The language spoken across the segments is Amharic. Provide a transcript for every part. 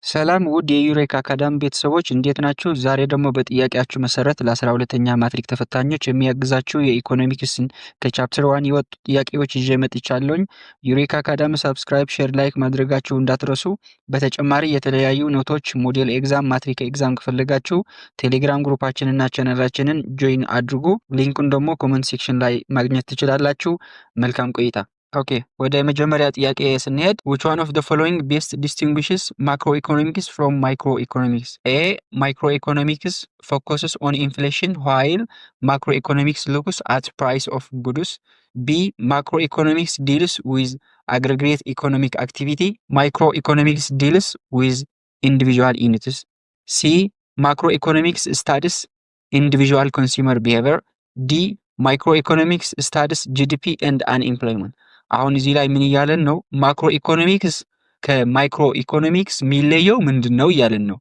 ሰላም ውድ የዩሬካ አካዳሚ ቤተሰቦች እንዴት ናችሁ? ዛሬ ደግሞ በጥያቄያችሁ መሰረት ለ12ኛ ማትሪክ ተፈታኞች የሚያግዛችሁ የኢኮኖሚክስን ከቻፕተር 1 የወጡ ጥያቄዎች ይዤ መጥቻለሁኝ። ዩሬካ አካዳሚ ሰብስክራይብ፣ ሼር፣ ላይክ ማድረጋችሁ እንዳትረሱ። በተጨማሪ የተለያዩ ኖቶች፣ ሞዴል ኤግዛም፣ ማትሪክ ኤግዛም ከፈለጋችሁ ቴሌግራም ግሩፓችንና ቻናላችንን ጆይን አድርጉ። ሊንኩን ደግሞ ኮመንት ሴክሽን ላይ ማግኘት ትችላላችሁ። መልካም ቆይታ። ኦኬ ወደ መጀመሪያ ጥያቄ ስንሄድ which one of the following best distinguishes macroeconomics from microeconomics? A. Microeconomics focuses on inflation while macroeconomics looks at price of goods. B. Macroeconomics deals with aggregate economic activity. Microeconomics deals with individual units. C. Macroeconomics studies individual consumer behavior. D. Microeconomics studies GDP and unemployment. አሁን እዚህ ላይ ምን እያለን ነው? ማክሮ ኢኮኖሚክስ ከማይክሮ ኢኮኖሚክስ የሚለየው ምንድን ነው እያለን ነው።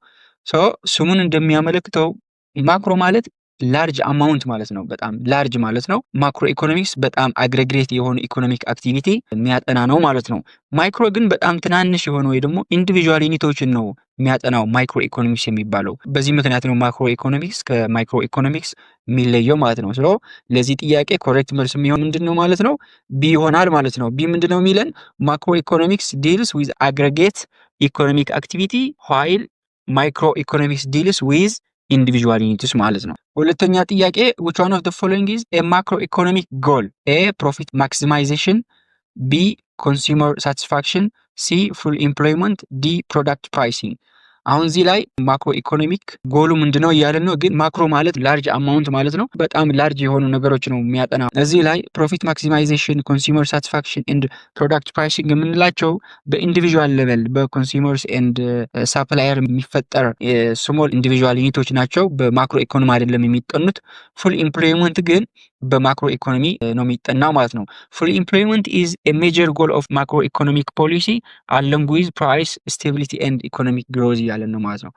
ስሙን እንደሚያመለክተው ማክሮ ማለት ላርጅ አማውንት ማለት ነው፣ በጣም ላርጅ ማለት ነው። ማክሮ ኢኮኖሚክስ በጣም አግሬግሬት የሆነ ኢኮኖሚክ አክቲቪቲ የሚያጠና ነው ማለት ነው። ማይክሮ ግን በጣም ትናንሽ የሆነ ወይ ደግሞ ኢንዲቪጁዋል ዩኒቶችን ነው የሚያጠናው ማይክሮ ኢኮኖሚክስ የሚባለው። በዚህ ምክንያት ነው ማክሮ ኢኮኖሚክስ ከማይክሮ ኢኮኖሚክስ የሚለየው ማለት ነው። ለዚህ ጥያቄ ኮሬክት መልስ የሚሆን ምንድን ነው ማለት ነው? ቢ ይሆናል ማለት ነው። ቢ ምንድን ነው የሚለን? ማክሮ ኢኮኖሚክስ ዲልስ ዊዝ አግሬጌት ኢኮኖሚክ አክቲቪቲ ዋይል ማይክሮ ኢኮኖሚክስ ዲልስ ዊዝ ኢንዲቪጁዋል ዩኒትስ ማለት ነው። ሁለተኛ ጥያቄ which one of the following is a macroeconomic goal? A. Profit maximization. B. Consumer satisfaction. C. Full employment. D. Product pricing. አሁን እዚህ ላይ ማክሮ ኢኮኖሚክ ጎሉ ምንድነው እያለን ነው። ግን ማክሮ ማለት ላርጅ አማውንት ማለት ነው። በጣም ላርጅ የሆኑ ነገሮች ነው የሚያጠና። እዚህ ላይ ፕሮፊት ማክሲማይዜሽን፣ ኮንሱመር ሳቲስፋክሽን ኤንድ ፕሮዳክት ፕራይሲንግ የምንላቸው በኢንዲቪጁዋል ሌቨል በኮንሱመርስ ኤንድ ሳፕላየር የሚፈጠር ስሞል ኢንዲቪጁዋል ዩኒቶች ናቸው። በማክሮ ኢኮኖሚ አይደለም የሚጠኑት። ፉል ኢምፕሎይመንት ግን በማክሮ ኢኮኖሚ ነው የሚጠናው ማለት ነው። ፉል ኢምፕሎይመንት ኢዝ ኤ ሜጀር ጎል ኦፍ ማክሮ ኢኮኖሚክ ፖሊሲ አሎንግ ዊዝ ፕራይስ ስቴቢሊቲ ኤንድ ኢኮኖሚክ ግሮዝ እያለን ነው ማለት ነው።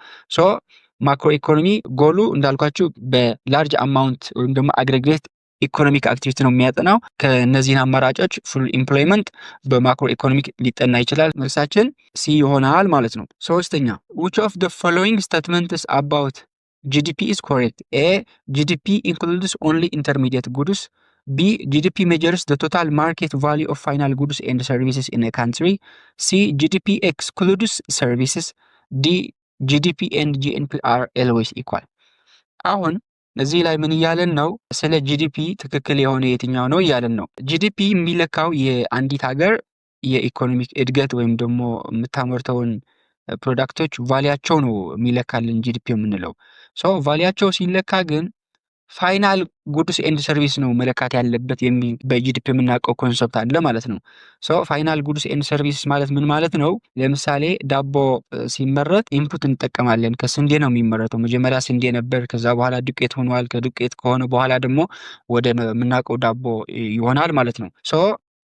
ማክሮ ኢኮኖሚ ጎሉ እንዳልኳችሁ በላርጅ አማውንት ወይም ደግሞ አግሬጌት ኢኮኖሚክ አክቲቪቲ ነው የሚያጠናው። ከእነዚህን አማራጮች ፉል ኢምፕሎይመንት በማክሮ ኢኮኖሚክ ሊጠና ይችላል። መልሳችን ሲ ይሆናል ማለት ነው። ሶስተኛ which of the following statements about GDP is correct? A. GDP includes only intermediate goods. B. GDP measures the total market value of final goods and services in a country. C. GDP excludes services. D. GDP and GNP are always equal. አሁን እዚህ ላይ ምን እያለን ነው? ስለ ጂዲፒ ትክክል የሆነ የትኛው ነው እያለን ነው። ጂዲፒ የሚለካው የአንዲት ሀገር የኢኮኖሚክ እድገት ወይም ደግሞ የምታመርተውን ፕሮዳክቶች ቫሊያቸው ነው የሚለካልን ጂዲፒ የምንለው። ቫሊያቸው ሲለካ ግን ፋይናል ጉድስ ኤንድ ሰርቪስ ነው መለካት ያለበት የሚል በጂዲፒ የምናውቀው ኮንሰፕት አለ ማለት ነው። ፋይናል ጉድስ ኤንድ ሰርቪስ ማለት ምን ማለት ነው? ለምሳሌ ዳቦ ሲመረት ኢንፑት እንጠቀማለን። ከስንዴ ነው የሚመረተው። መጀመሪያ ስንዴ ነበር፣ ከዛ በኋላ ዱቄት ሆኗል። ከዱቄት ከሆነ በኋላ ደግሞ ወደ የምናውቀው ዳቦ ይሆናል ማለት ነው።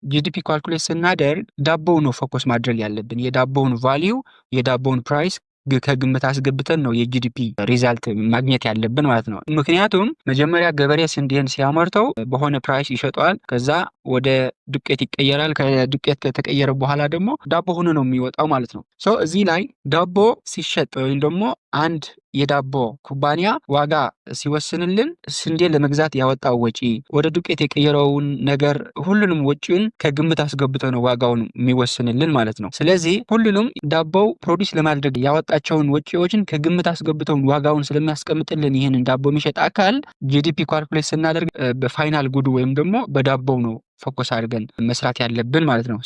ጂዲፒ ካልኩሌት ስናደርግ ዳቦው ነው ፎከስ ማድረግ ያለብን። የዳቦውን ቫሊዩ፣ የዳቦውን ፕራይስ ከግምት አስገብተን ነው የጂዲፒ ሪዛልት ማግኘት ያለብን ማለት ነው። ምክንያቱም መጀመሪያ ገበሬ ስንዴን ሲያመርተው በሆነ ፕራይስ ይሸጠዋል። ከዛ ወደ ዱቄት ይቀየራል። ከዱቄት ከተቀየረ በኋላ ደግሞ ዳቦ ሆኖ ነው የሚወጣው ማለት ነው። እዚህ ላይ ዳቦ ሲሸጥ ወይም ደግሞ አንድ የዳቦ ኩባንያ ዋጋ ሲወስንልን ስንዴ ለመግዛት ያወጣው ወጪ፣ ወደ ዱቄት የቀየረውን ነገር ሁሉንም ወጪውን ከግምት አስገብቶ ነው ዋጋውን የሚወስንልን ማለት ነው። ስለዚህ ሁሉንም ዳቦው ፕሮዲስ ለማድረግ ያወጣቸውን ወጪዎችን ከግምት አስገብተው ዋጋውን ስለሚያስቀምጥልን ይህንን ዳቦ የሚሸጥ አካል ጂዲፒ ካልኩሌት ስናደርግ በፋይናል ጉዱ ወይም ደግሞ በዳቦው ነው ፎከስ አድርገን መስራት ያለብን ማለት ነው።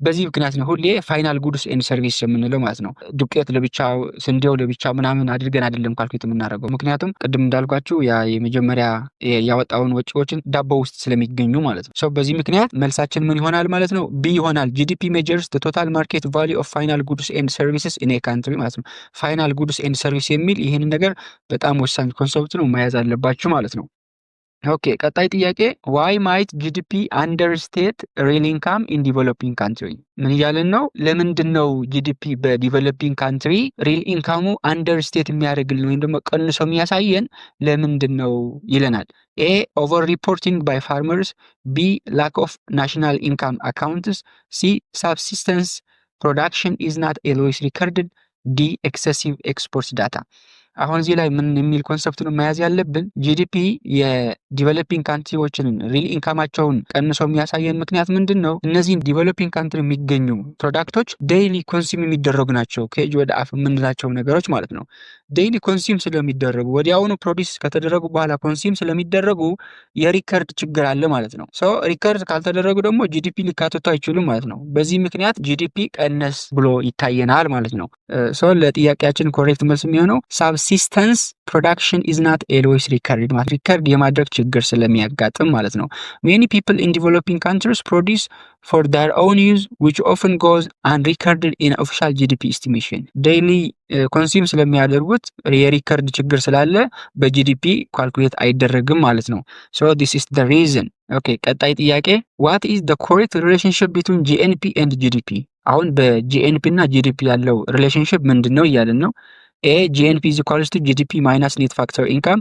በዚህ ምክንያት ነው ሁሌ ፋይናል ጉድስ ኤንድ ሰርቪስ የምንለው ማለት ነው። ዱቄት ለብቻው ስንዴው ለብቻ ምናምን አድርገን አይደለም ካልኩሌት የምናደርገው። ምክንያቱም ቅድም እንዳልኳችሁ የመጀመሪያ ያወጣውን ወጪዎችን ዳቦ ውስጥ ስለሚገኙ ማለት ነው። በዚህ ምክንያት መልሳችን ምን ይሆናል ማለት ነው? ቢ ይሆናል። ጂዲፒ ሜጀርስ ዘ ቶታል ማርኬት ቫልዩ ኦፍ ፋይናል ጉድስ ኤንድ ሰርቪስስ ኢን ኤ ካንትሪ ማለት ነው። ፋይናል ጉድስ ኤንድ ሰርቪስ የሚል ይህንን ነገር በጣም ወሳኝ ኮንሰፕት ነው፣ መያዝ አለባችሁ ማለት ነው። ኦኬ ቀጣይ ጥያቄ ዋይ ማይት ጂዲፒ አንደርስቴት ሪል ኢንካም ኢን ዲቨሎፒንግ ካንትሪ? ምን እያለን ነው? ለምንድን ነው ጂዲፒ በዲቨሎፒንግ ካንትሪ ሪል ኢንካሙ አንደርስቴት የሚያደርግልን ወይም ደግሞ ቀንሶ የሚያሳየን ለምንድን ነው ይለናል። ኤ ኦቨር ሪፖርቲንግ ባይ ፋርመርስ፣ ቢ ላክ ኦፍ ናሽናል ኢንካም አካውንትስ፣ ሲ ሳብሲስተንስ ፕሮዳክሽን ኢዝ ናት ኤልዌይስ ሪከርድድ፣ ዲ ኤክሰሲቭ ኤክስፖርት ዳታ። አሁን እዚህ ላይ ምን የሚል ኮንሰፕት ነው መያዝ ያለብን? ጂዲፒ የዲቨሎፒንግ ካንትሪዎችን ሪል ኢንካማቸውን ቀንሶ የሚያሳየን ምክንያት ምንድን ነው? እነዚህን ዲቨሎፒንግ ካንትሪ የሚገኙ ፕሮዳክቶች ዴይሊ ኮንሱም የሚደረጉ ናቸው። ከእጅ ወደ አፍ የምንላቸው ነገሮች ማለት ነው። ዴይሊ ኮንሱም ስለሚደረጉ ወዲያውኑ ፕሮዲስ ከተደረጉ በኋላ ኮንሱም ስለሚደረጉ የሪከርድ ችግር አለ ማለት ነው። ሶ ሪከርድ ካልተደረጉ ደግሞ ጂዲፒ ሊካተቱ አይችሉም ማለት ነው። በዚህ ምክንያት ጂዲፒ ቀነስ ብሎ ይታየናል ማለት ነው። ሶ ለጥያቄያችን ኮሬክት መልስ የሚሆነው ሳብሲስተንስ ፕሮዳክሽን ኢዝ ናት ኤልዌይስ ሪከርድ ማለት ሪከርድ የማድረግ ችግር ስለሚያጋጥም ማለት ነው። ሜኒ ፒፕል ኢን ዲቨሎፒንግ ካንትሪስ ፕሮዲስ ፎር ዳር ኦውን ዩዝ ዊች ኦፍን ጎዝ አንሪከርድድ ኢን ኦፊሻል ጂዲፒ ኤስቲሜሽን። ዴይሊ ኮንሱም ስለሚያደርጉት የሪከርድ ችግር ስላለ በጂዲፒ ካልኩሌት አይደረግም ማለት ነው። ሶ ዲስ ኢዝ ዘ ሪዝን። ኦኬ ቀጣይ ጥያቄ ዋት ኢዝ ዘ ኮሬክት ሪሌሽንሽፕ ቢትዊን ጂኤንፒ ኤንድ ጂዲፒ? አሁን በጂኤንፒ እና ጂዲፒ ያለው ሪሌሽንሽፕ ምንድን ነው እያልን ነው። ኤ ጂኤንፒ ኢዝ ኢኳልስ ቱ ጂዲፒ ማይነስ ኔት ፋክተር ኢንካም።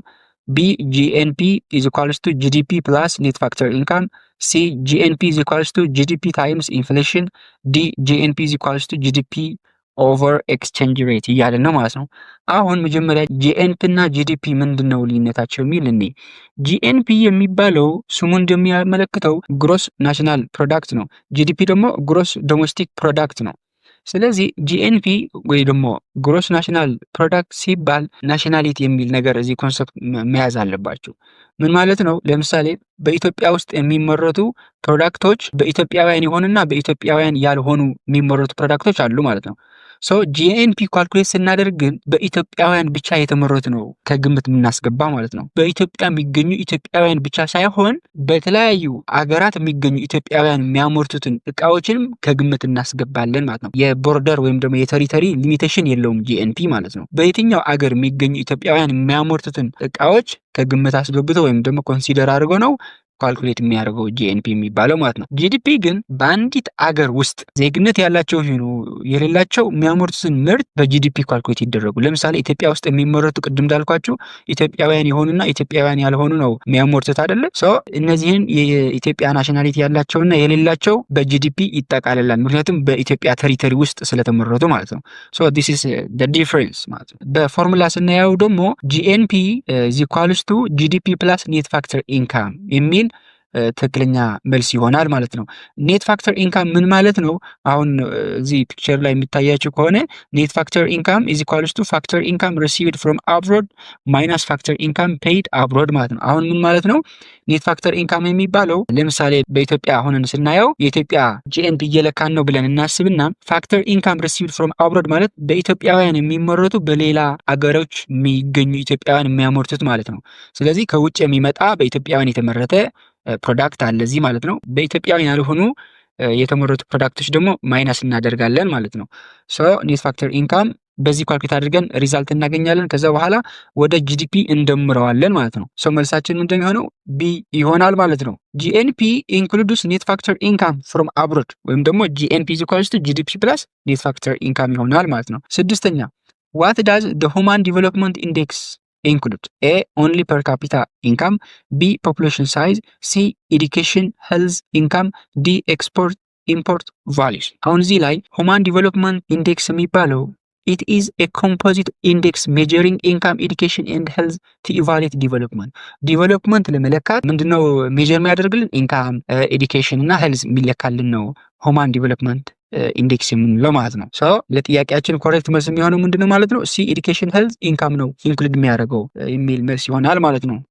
ቢ ጂኤንፒ ኢዝ ኢኳልስ ቱ ጂዲፒ ፕላስ ኔት ፋክተር ኢንካም። ሲ ጂኤንፒ ኢዝ ኢኳልስ ቱ ጂዲፒ ታይምስ ኢንፍሌሽን። ዲ ጂኤንፒ ኢዝ ኢኳልስ ቱ ጂዲፒ ኦቨር ኤክስቼንጅ ሬት እያለን ነው ማለት ነው። አሁን መጀመሪያ ጂኤንፒ እና ጂዲፒ ምንድን ነው ልዩነታቸው የሚል እኔ ጂኤንፒ የሚባለው ስሙ እንደሚያመለክተው ግሮስ ናሽናል ፕሮዳክት ነው። ጂዲፒ ደግሞ ግሮስ ዶሜስቲክ ፕሮዳክት ነው። ስለዚህ ጂኤንፒ ወይ ደግሞ ግሮስ ናሽናል ፕሮዳክት ሲባል ናሽናሊቲ የሚል ነገር እዚህ ኮንሰፕት መያዝ አለባቸው። ምን ማለት ነው? ለምሳሌ በኢትዮጵያ ውስጥ የሚመረቱ ፕሮዳክቶች በኢትዮጵያውያን የሆኑና በኢትዮጵያውያን ያልሆኑ የሚመረቱ ፕሮዳክቶች አሉ ማለት ነው። ሶ ጂኤንፒ ካልኩሌት ስናደርግ ግን በኢትዮጵያውያን ብቻ የተመረቱ ነው ከግምት የምናስገባ ማለት ነው። በኢትዮጵያ የሚገኙ ኢትዮጵያውያን ብቻ ሳይሆን በተለያዩ አገራት የሚገኙ ኢትዮጵያውያን የሚያመርቱትን እቃዎችንም ከግምት እናስገባለን ማለት ነው። የቦርደር ወይም ደግሞ የቴሪተሪ ሊሚቴሽን የለውም ጂኤንፒ ማለት ነው። በየትኛው አገር የሚገኙ ኢትዮጵያውያን የሚያመርቱትን እቃዎች ከግምት አስገብቶ ወይም ደግሞ ኮንሲደር አድርጎ ነው ካልኩሌት የሚያደርገው ጂኤንፒ የሚባለው ማለት ነው። ጂዲፒ ግን በአንዲት አገር ውስጥ ዜግነት ያላቸው ሆኑ የሌላቸው የሚያመርቱትን ምርት በጂዲፒ ካልኩሌት ይደረጉ። ለምሳሌ ኢትዮጵያ ውስጥ የሚመረቱ ቅድም እንዳልኳችሁ ኢትዮጵያውያን የሆኑና ኢትዮጵያውያን ያልሆኑ ነው የሚያመርቱት አይደለ? ሶ እነዚህን የኢትዮጵያ ናሽናሊቲ ያላቸውና የሌላቸው በጂዲፒ ይጠቃልላል። ምክንያቱም በኢትዮጵያ ቴሪቶሪ ውስጥ ስለተመረቱ ማለት ነው። ሶ ዲስ ኢዝ ዘ ዲፍረንስ ማለት ነው። በፎርሙላ ስናየው ደግሞ ጂኤንፒ ኢዝ ኢኳልስ ቱ ጂዲፒ ፕላስ ኔት ፋክተር ኢንካም የሚል ትክክለኛ መልስ ይሆናል ማለት ነው። ኔት ፋክተር ኢንካም ምን ማለት ነው? አሁን እዚህ ፒክቸር ላይ የሚታያችሁ ከሆነ ኔት ፋክተር ኢንካም ኢዝ ኢኳልስ ቱ ፋክተር ኢንካም ሪሲቭድ ፍሮም አብሮድ ማይነስ ፋክተር ኢንካም ፔይድ አብሮድ ማለት ነው። አሁን ምን ማለት ነው? ኔት ፋክተር ኢንካም የሚባለው ለምሳሌ በኢትዮጵያ አሁንን ስናየው የኢትዮጵያ ጂኤንፒ እየለካን ነው ብለን እናስብና ፋክተር ኢንካም ሪሲቭድ ፍሮም አብሮድ ማለት በኢትዮጵያውያን የሚመረቱ በሌላ አገሮች የሚገኙ ኢትዮጵያውያን የሚያመርቱት ማለት ነው። ስለዚህ ከውጭ የሚመጣ በኢትዮጵያውያን የተመረተ ፕሮዳክት አለ እዚህ ማለት ነው። በኢትዮጵያውያን ያልሆኑ የተመረቱ ፕሮዳክቶች ደግሞ ማይነስ እናደርጋለን ማለት ነው። ሶ ኔት ፋክተር ኢንካም በዚህ ካልኩሌት አድርገን ሪዛልት እናገኛለን። ከዛ በኋላ ወደ ጂዲፒ እንደምረዋለን ማለት ነው። ሶ መልሳችን ምንድን የሚሆነው ቢ ይሆናል ማለት ነው። ጂኤንፒ ኢንክሉድስ ኔት ፋክተር ኢንካም ፍሮም አብሮድ ወይም ደግሞ ጂኤንፒ ኢዝ ኢኳልስ ቱ ጂዲፒ ፕላስ ኔት ፋክተር ኢንካም ይሆናል ማለት ነው። ስድስተኛ ዋት ዳዝ ዘ ሁማን ዲቨሎፕመንት ኢንዴክስ include? A. Only per capita income. B. Population size. C. Education, health, income. D. Export, import values. አሁን እዚህ ላይ ሁማን ዲቨሎፕመንት ኢንዴክስ የሚባለው it is a composite index measuring income, education and health to evaluate development. ዲቨሎፕመንት ለመለካት ምንድነው ሜጀር የሚያደርግልን? ኢንካም፣ ኤዱኬሽን እና ሄልዝ የሚለካልን ነው ሁማን ዲቨሎፕመንት ኢንዴክስ የምንለው ማለት ነው። ሶ ለጥያቄያችን ኮሬክት መልስ የሚሆነው ምንድነው ማለት ነው? ሲ ኤዱኬሽን ሄልዝ ኢንካም ነው ኢንክሉድ የሚያደርገው የሚል መልስ ይሆናል ማለት ነው።